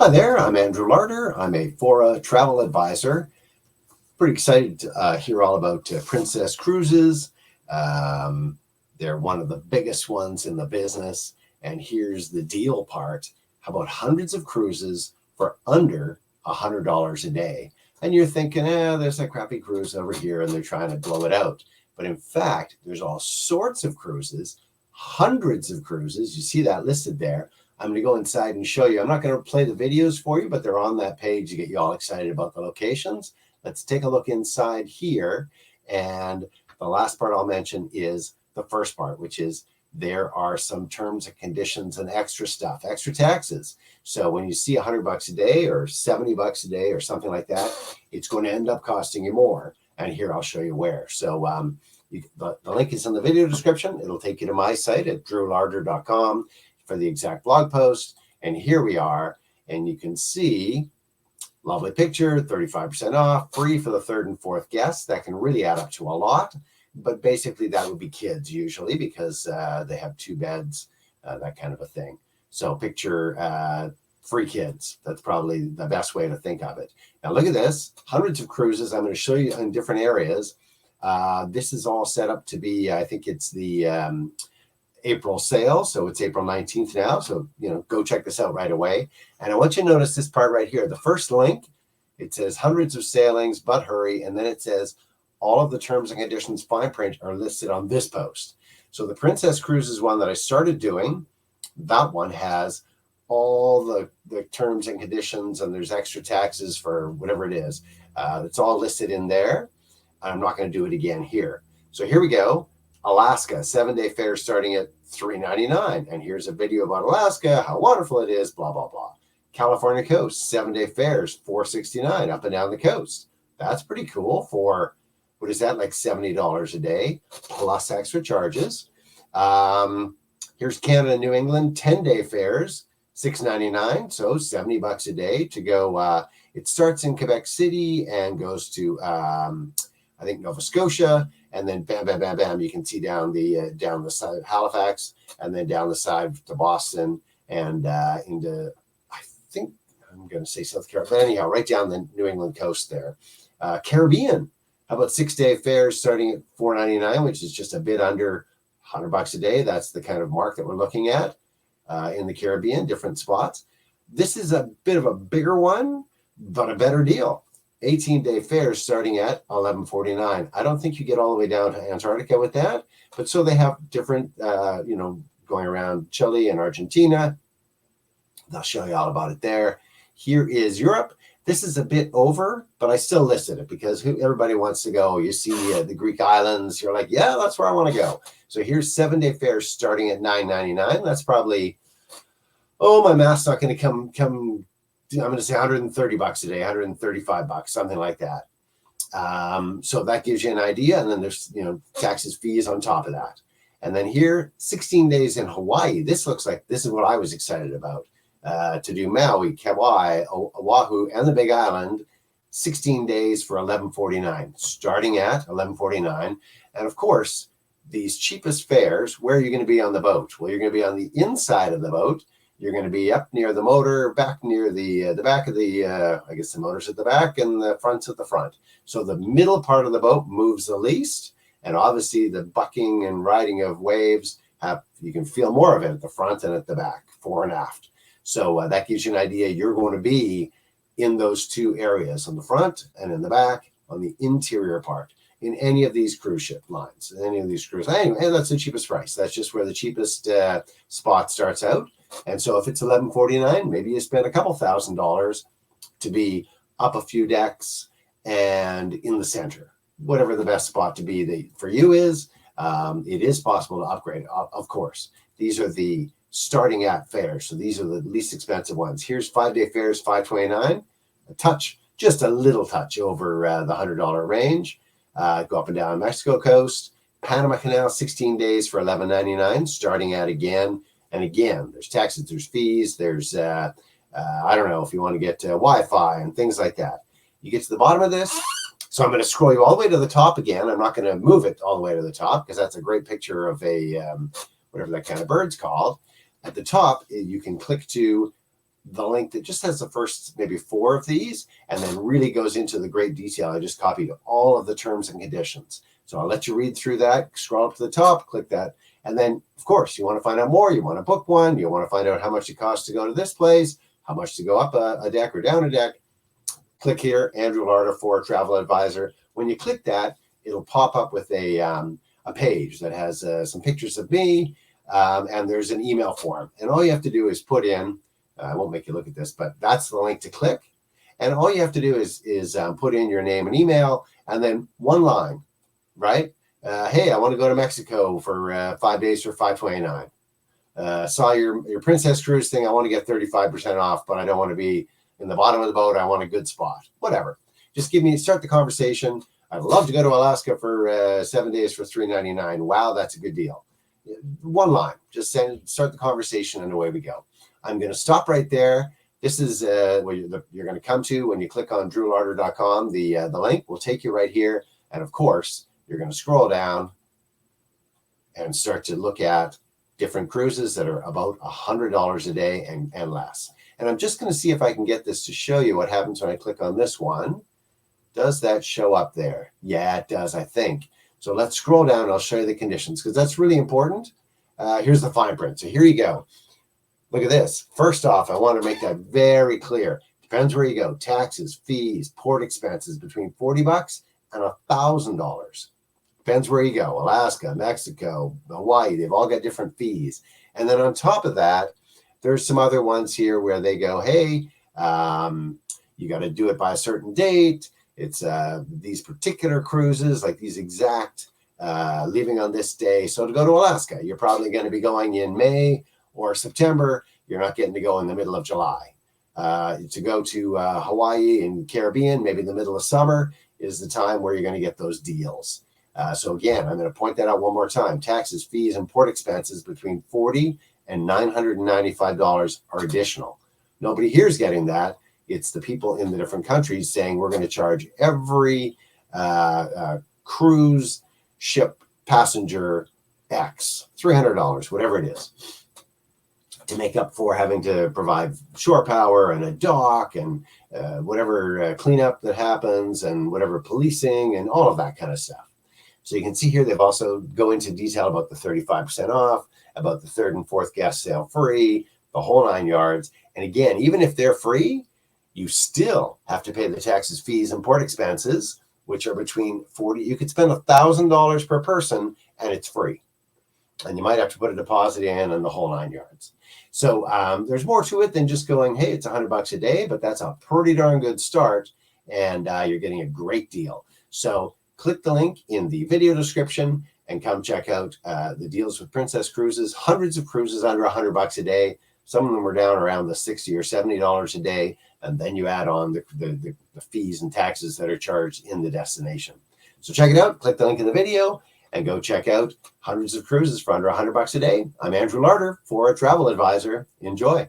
Hi there, I'm Andrew Larder. I'm a Fora travel advisor. Pretty excited to hear all about Princess Cruises. They're one of the biggest ones in the business. And here's the deal part. How about hundreds of cruises for under $100 a day? And you're thinking, there's a crappy cruise over here and they're trying to blow it out. But in fact, there's all sorts of cruises, hundreds of cruises. You see that listed there. I'm going to go inside and show you. I'm not going to play the videos for you, but they're on that page to get you all excited about the locations. Let's take a look inside here. And the last part I'll mention is the first part, which is there are some terms and conditions and extra stuff, extra taxes. So when you see $100 a day or $70 a day or something like that, it's going to end up costing you more. And here I'll show you where. So the link is in the video description. It'll take you to my site at drewlarder.com for the exact blog post. And here we are. And you can see, lovely picture, 35% off, free for the third and fourth guests. That can really add up to a lot. But basically, that would be kids usually because they have 2 beds, that kind of a thing. So picture free kids. That's probably the best way to think of it. Now look at this, hundreds of cruises. I'm going to show you in different areas. This is all set up to be, I think it's the April sale. So it's April 19th now. So, go check this out right away. And I want you to notice this part right here. The first link, it says hundreds of sailings, but hurry. And then it says all of the terms and conditions fine print are listed on this post. So the Princess Cruises one that I started doing, that one has all the terms and conditions, and there's extra taxes for whatever it is. It's all listed in there. I'm not going to do it again here. So here we go. Alaska, 7-day fare starting at $3.99. And here's a video about Alaska, how wonderful it is, blah, blah, blah. California coast, 7-day fares, $4.69 up and down the coast. That's pretty cool for, what is that, like $70 a day, plus extra charges. Here's Canada, New England, 10-day fares, $6.99, so $70 a day to go. It starts in Quebec City and goes to, I think, Nova Scotia, and then bam, bam, bam, bam, you can see down the side of Halifax, and then down the side to Boston, and into, I think, I'm going to say South Carolina, but anyhow, right down the New England coast there. Caribbean, how about 6-day fares starting at $4.99, which is just a bit under $100 a day. That's the kind of mark that we're looking at in the Caribbean, different spots. This is a bit of a bigger one, but a better deal. 18-day fares starting at $11.49. I don't think you get all the way down to Antarctica with that, but so they have different, going around Chile and Argentina. They'll show you all about it there. Here is Europe. This is a bit over, but I still listed it because everybody wants to go. You see the Greek islands. You're like, yeah, that's where I want to go. So here's 7-day fares starting at $9.99. That's probably, my math's not going to come. I'm going to say $130 a day, $135, something like that. So that gives you an idea. And then there's, taxes, fees on top of that. And then here, 16 days in Hawaii. This looks like, this is what I was excited about. To do Maui, Kauai, Oahu, and the Big Island, 16 days for $11.49, starting at $11.49. And of course, these cheapest fares, where are you going to be on the boat? Well, you're going to be on the inside of the boat. You're going to be up near the motor, back near the back of the, I guess the motor's at the back and the front's at the front. So the middle part of the boat moves the least. And obviously the bucking and riding of waves, you can feel more of it at the front and at the back, fore and aft. So that gives you an idea. You're going to be in those 2 areas, on the front and in the back, on the interior part, in any of these cruise ship lines, any of these cruises. Anyway, that's the cheapest price. That's just where the cheapest spot starts out. And so if it's $11.49, maybe you spend a couple $1,000 to be up a few decks and in the center, whatever the best spot to be for you is. It is possible to upgrade, of course. These are the starting at fares. So these are the least expensive ones. Here's 5-day fares, $5.29, just a little touch over the $100 range. Go up and down Mexico coast. Panama Canal, 16 days for $11.99, starting at again. And again, there's taxes, there's fees, there's, I don't know if you want to get Wi-Fi and things like that. You get to the bottom of this. So I'm going to scroll you all the way to the top again. I'm not going to move it all the way to the top because that's a great picture of a, whatever that kind of bird's called. At the top, you can click to the link that just has the first maybe 4 of these and then really goes into the great detail. I just copied all of the terms and conditions. So I'll let you read through that, scroll up to the top, click that. And then, of course, you want to find out more. You want to book one. You want to find out how much it costs to go to this place, how much to go up a deck or down a deck. Click here, Andrew Larder for Travel Advisor. When you click that, it'll pop up with a page that has some pictures of me, and there's an email form. And all you have to do is put in, I won't make you look at this, but that's the link to click. And all you have to do is put in your name and email, and then one line, right? Hey, I want to go to Mexico for 5 days for $529. Saw your Princess Cruise thing. I want to get 35% off, but I don't want to be in the bottom of the boat. I want a good spot. Whatever. Just start the conversation. I'd love to go to Alaska for 7 days for $399. Wow, that's a good deal. One line. Just start the conversation, and away we go. I'm going to stop right there. This is what you're going to come to when you click on drewlarder.com. The link will take you right here. And of course, you're going to scroll down and start to look at different cruises that are about $100 a day and less. And I'm just going to see if I can get this to show you what happens when I click on this one. Does that show up there? Yeah, it does, I think. So let's scroll down and I'll show you the conditions because that's really important. Here's the fine print. So here you go. Look at this. First off, I want to make that very clear. Depends where you go. Taxes, fees, port expenses between $40 and $1,000. Depends where you go. Alaska, Mexico, Hawaii, they've all got different fees. And then on top of that, there's some other ones here where they go, hey, you got to do it by a certain date. It's these particular cruises, like these exact leaving on this day. So to go to Alaska, you're probably going to be going in May or September. You're not getting to go in the middle of July. To go to Hawaii and Caribbean, maybe in the middle of summer is the time where you're going to get those deals. So again, I'm going to point that out one more time. Taxes, fees, and port expenses between $40 and $995 are additional. Nobody here is getting that. It's the people in the different countries saying we're going to charge every cruise ship passenger X, $300, whatever it is, to make up for having to provide shore power and a dock and whatever cleanup that happens and whatever policing and all of that kind of stuff. So you can see here they've also go into detail about the 35% off, about the third and fourth guest sail free, the whole 9 yards. And again, even if they're free, you still have to pay the taxes, fees, and port expenses, which are between $40. You could spend $1,000 per person, and it's free. And you might have to put a deposit in and the whole 9 yards. So there's more to it than just going, hey, it's $100 a day, but that's a pretty darn good start, and you're getting a great deal. So click the link in the video description and come check out the deals with Princess Cruises. Hundreds of cruises under $100 a day. Some of them are down around the $60 or $70 a day. And then you add on the fees and taxes that are charged in the destination. So check it out. Click the link in the video and go check out hundreds of cruises for under $100 a day. I'm Andrew Larder for a Travel Advisor. Enjoy.